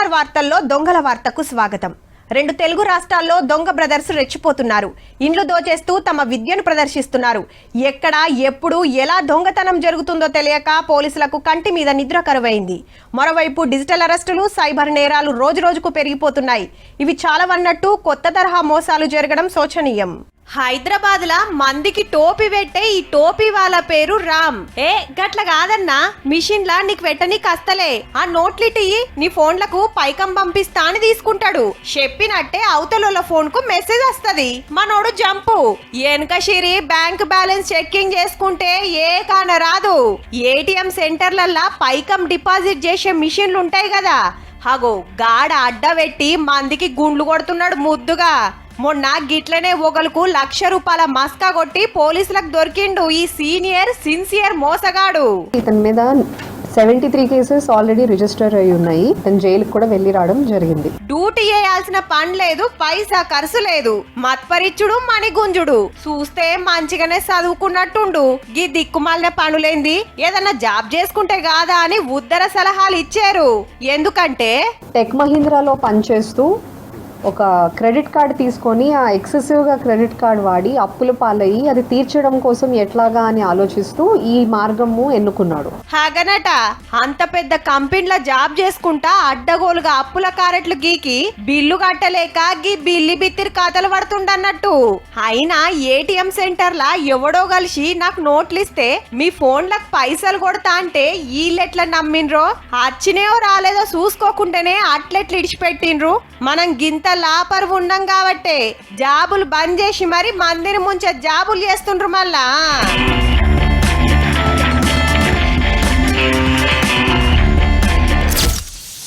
Star వార్తల్లో దొంగల వార్తకు స్వాగతం. 2 తెలుగు రాష్ట్రాల్లో దొంగ బ్రదర్స్ రెచ్చిపోతున్నారు. ఇండ్లు దోచేస్తూ తమ విద్యను ప్రదర్శిస్తున్నారు. ఎక్కడ ఎప్పుడు ఎలా దొంగతనం జరుగుతుందో తెలియక పోలీసులకు కంటి మీద నిద్ర కరువైంది. మరోవైపు డిజిటల్ అరెస్టులు, సైబర్ నేరాలు రోజురోజుకు పెరిగిపోతున్నాయి. ఇవి చాలవన్నట్టు కొత్త తరహా మోసాలు జరగడం శోచనీయం. హైదరాబాద్ లా మందికి టోపీ పెట్టే ఈ టోపీ వాళ్ళ పేరు రామ్. గట్ల కాదన్నా, మిషన్ లా నీకు పెట్టని కస్తలే, ఆ నోట్లిటి నీ ఫోన్లకు పైకం పంపిస్తా అని తీసుకుంటాడు. చెప్పినట్టే అవతల ఫోన్ కు మెసేజ్ వస్తది. మనోడు జంపు వెనక షిరి బ్యాంక్ బ్యాలెన్స్ చెక్కింగ్ చేసుకుంటే ఏ కాన రాదు. ఏటీఎం సెంటర్లల్లా పైకం డిపాజిట్ చేసే మిషన్లు ఉంటాయి కదా, హగో గాడ అడ్డబెట్టి మందికి గుండ్లు కొడుతున్నాడు ముద్దుగా. మొన్న గిట్లనే ఒకలకు ₹1,00,000 మస్కా కొట్టి పోలీసులకు దొరికిండు ఈ సిన్సియర్ మోసగాడు. ఇతని మీద 73 కేసెస్ ఆల్రెడీ రిజిస్టర్ అయి ఉన్నాయి. ఇతను జైలుకు కూడా వెళ్లి రావడం జరిగింది. డ్యూటీ చేయాల్సిన పని లేదు, పైసా ఖర్చు లేదు. మత్పరిచ్చుడు, మణిగుంజుడు. చూస్తే మంచిగానే చదువుకున్నట్టుండు. గీ దిక్కుమాలిన పనులేంది, ఏదన్నా జాబ్ చేసుకుంటే కాదా అని ఉద్దర సలహాలు ఇచ్చారు. ఎందుకంటే టెక్ మహీంద్రాలో పనిచేస్తూ ఒక క్రెడిట్ కార్డు తీసుకొని ఆ ఎక్సెసివ్గా క్రెడిట్ కార్డు వాడి అప్పుల పాలయ్యి అది తీర్చడం కోసం ఎట్లాగా అని ఆలోచిస్తూ ఈ మార్గము ఎన్నుకున్నాడు. హాగనట అంత పెద్ద కంపెనీలో జాబ్ చేసుకుంటా అడ్డగోలుగా అప్పుల కారెట్లు గీకి బిల్లు కట్టలేక గీ బిల్లి బిత్తిరి కథలు పడుతుండన్నట్టు. అయినా ఏటీఎం సెంటర్ లా ఎవడో కలిసి నాకు నోట్లు ఇస్తే మీ ఫోన్లకు పైసలు కొడతా అంటే వీళ్ళెట్లా నమ్మిండ్రో, వచ్చినేవో రాలేదో చూసుకోకుండానే అట్లెట్లు ఇడిచిపెట్టిండ్రు. మనం గింత లాపరు ఉండం కాబట్టే జాబులు బంద్ చేసి మరి మందిని ముంచే జాబులు చేస్తుండ్రు మళ్ళా.